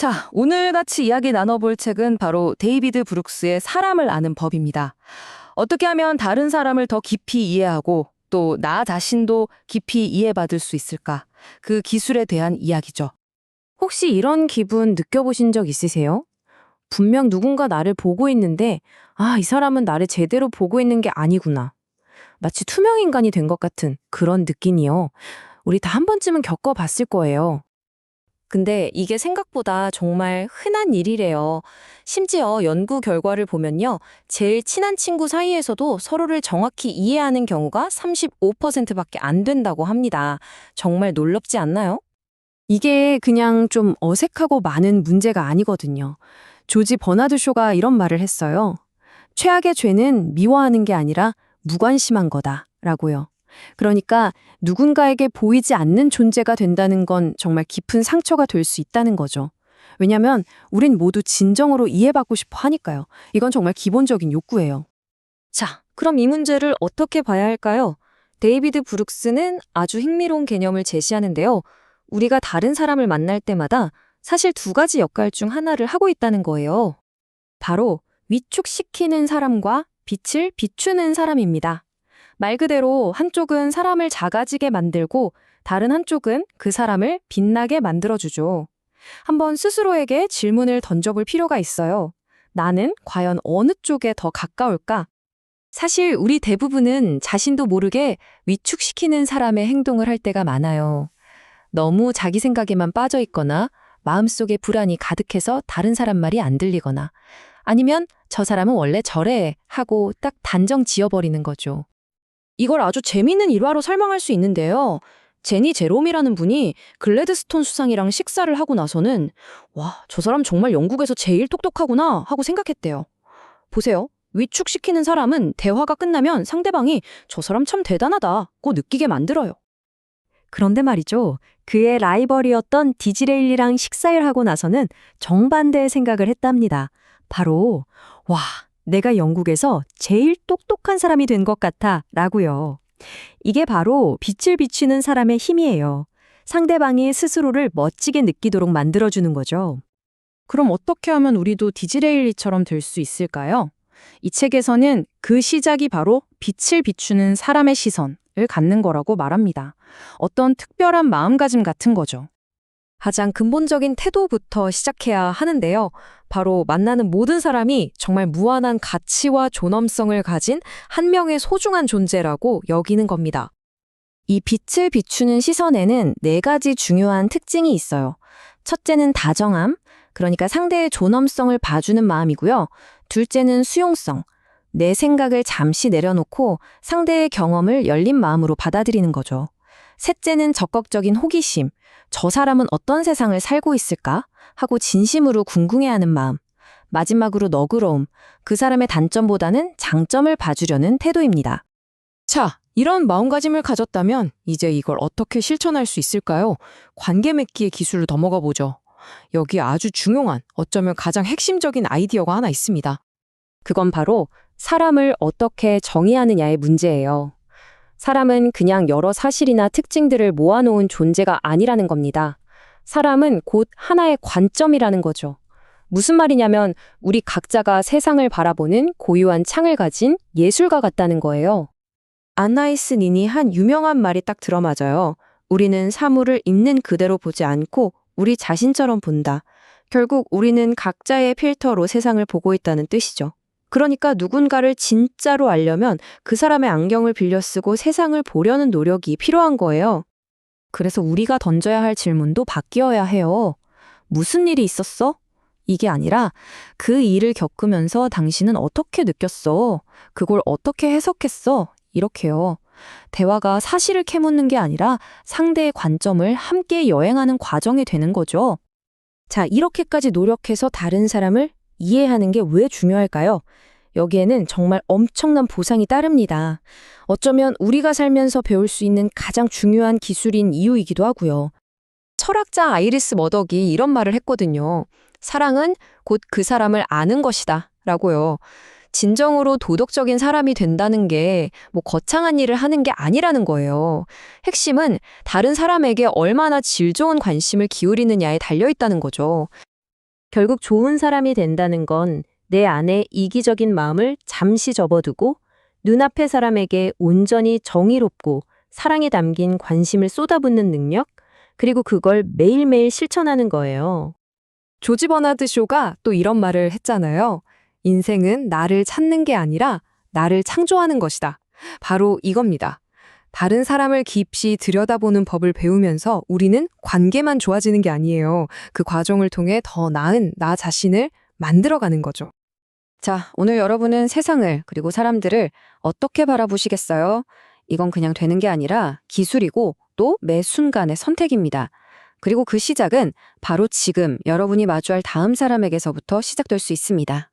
자, 오늘 같이 이야기 나눠볼 책은 바로 데이비드 브룩스의 사람을 아는 법입니다. 어떻게 하면 다른 사람을 더 깊이 이해하고 또 나 자신도 깊이 이해받을 수 있을까? 그 기술에 대한 이야기죠. 혹시 이런 기분 느껴보신 적 있으세요? 분명 누군가 나를 보고 있는데, 이 사람은 나를 제대로 보고 있는 게 아니구나. 마치 투명인간이 된 것 같은 그런 느낌이요. 우리 다 한 번쯤은 겪어봤을 거예요. 근데 이게 생각보다 정말 흔한 일이래요. 심지어 연구 결과를 보면요. 제일 친한 친구 사이에서도 서로를 정확히 이해하는 경우가 35%밖에 안 된다고 합니다. 정말 놀랍지 않나요? 이게 그냥 좀 어색하고 많은 문제가 아니거든요. 조지 버나드 쇼가 이런 말을 했어요. 최악의 죄는 미워하는 게 아니라 무관심한 거다라고요. 그러니까 누군가에게 보이지 않는 존재가 된다는 건 정말 깊은 상처가 될 수 있다는 거죠. 왜냐면 우린 모두 진정으로 이해받고 싶어 하니까요. 이건 정말 기본적인 욕구예요. 자, 그럼 이 문제를 어떻게 봐야 할까요? 데이비드 브룩스는 아주 흥미로운 개념을 제시하는데요. 우리가 다른 사람을 만날 때마다 사실 두 가지 역할 중 하나를 하고 있다는 거예요. 바로 위축시키는 사람과 빛을 비추는 사람입니다. 말 그대로 한쪽은 사람을 작아지게 만들고 다른 한쪽은 그 사람을 빛나게 만들어주죠. 한번 스스로에게 질문을 던져볼 필요가 있어요. 나는 과연 어느 쪽에 더 가까울까? 사실 우리 대부분은 자신도 모르게 위축시키는 사람의 행동을 할 때가 많아요. 너무 자기 생각에만 빠져 있거나 마음속에 불안이 가득해서 다른 사람 말이 안 들리거나 아니면 저 사람은 원래 저래 하고 딱 단정 지어버리는 거죠. 이걸 아주 재미있는 일화로 설명할 수 있는데요. 제니 제롬이라는 분이 글래드스톤 수상이랑 식사를 하고 나서는 와, 저 사람 정말 영국에서 제일 똑똑하구나 하고 생각했대요. 보세요. 위축시키는 사람은 대화가 끝나면 상대방이 저 사람 참 대단하다고 느끼게 만들어요. 그런데 말이죠. 그의 라이벌이었던 디즈레일리랑 식사를 하고 나서는 정반대의 생각을 했답니다. 바로 와, 내가 영국에서 제일 똑똑한 사람이 된 것 같아 라고요. 이게 바로 빛을 비추는 사람의 힘이에요. 상대방이 스스로를 멋지게 느끼도록 만들어주는 거죠. 그럼 어떻게 하면 우리도 디즈레일리처럼 될 수 있을까요? 이 책에서는 그 시작이 바로 빛을 비추는 사람의 시선을 갖는 거라고 말합니다. 어떤 특별한 마음가짐 같은 거죠. 가장 근본적인 태도부터 시작해야 하는데요. 바로 만나는 모든 사람이 정말 무한한 가치와 존엄성을 가진 한 명의 소중한 존재라고 여기는 겁니다. 이 빛을 비추는 시선에는 네 가지 중요한 특징이 있어요. 첫째는 다정함, 그러니까 상대의 존엄성을 봐주는 마음이고요. 둘째는 수용성, 내 생각을 잠시 내려놓고 상대의 경험을 열린 마음으로 받아들이는 거죠. 셋째는 적극적인 호기심, 저 사람은 어떤 세상을 살고 있을까? 하고 진심으로 궁금해하는 마음. 마지막으로 너그러움, 그 사람의 단점보다는 장점을 봐주려는 태도입니다. 자, 이런 마음가짐을 가졌다면 이제 이걸 어떻게 실천할 수 있을까요? 관계 맺기의 기술로 넘어가 보죠. 여기 아주 중요한, 어쩌면 가장 핵심적인 아이디어가 하나 있습니다. 그건 바로 사람을 어떻게 정의하느냐의 문제예요. 사람은 그냥 여러 사실이나 특징들을 모아놓은 존재가 아니라는 겁니다. 사람은 곧 하나의 관점이라는 거죠. 무슨 말이냐면 우리 각자가 세상을 바라보는 고유한 창을 가진 예술가 같다는 거예요. 안나이스 닌이 한 유명한 말이 딱 들어맞아요. 우리는 사물을 있는 그대로 보지 않고 우리 자신처럼 본다. 결국 우리는 각자의 필터로 세상을 보고 있다는 뜻이죠. 그러니까 누군가를 진짜로 알려면 그 사람의 안경을 빌려 쓰고 세상을 보려는 노력이 필요한 거예요. 그래서 우리가 던져야 할 질문도 바뀌어야 해요. 무슨 일이 있었어? 이게 아니라 그 일을 겪으면서 당신은 어떻게 느꼈어? 그걸 어떻게 해석했어? 이렇게요. 대화가 사실을 캐묻는 게 아니라 상대의 관점을 함께 여행하는 과정이 되는 거죠. 자, 이렇게까지 노력해서 다른 사람을 이해하는 게 왜 중요할까요? 여기에는 정말 엄청난 보상이 따릅니다. 어쩌면 우리가 살면서 배울 수 있는 가장 중요한 기술인 이유이기도 하고요. 철학자 아이리스 머덕이 이런 말을 했거든요. 사랑은 곧 그 사람을 아는 것이다 라고요. 진정으로 도덕적인 사람이 된다는 게 거창한 일을 하는 게 아니라는 거예요. 핵심은 다른 사람에게 얼마나 질 좋은 관심을 기울이느냐에 달려 있다는 거죠. 결국 좋은 사람이 된다는 건 내 안에 이기적인 마음을 잠시 접어두고 눈앞의 사람에게 온전히 정의롭고 사랑이 담긴 관심을 쏟아붓는 능력, 그리고 그걸 매일매일 실천하는 거예요. 조지 버나드 쇼가 또 이런 말을 했잖아요. 인생은 나를 찾는 게 아니라 나를 창조하는 것이다. 바로 이겁니다. 다른 사람을 깊이 들여다보는 법을 배우면서 우리는 관계만 좋아지는 게 아니에요. 그 과정을 통해 더 나은 나 자신을 만들어가는 거죠. 자, 오늘 여러분은 세상을 그리고 사람들을 어떻게 바라보시겠어요? 이건 그냥 되는 게 아니라 기술이고 또 매 순간의 선택입니다. 그리고 그 시작은 바로 지금 여러분이 마주할 다음 사람에게서부터 시작될 수 있습니다.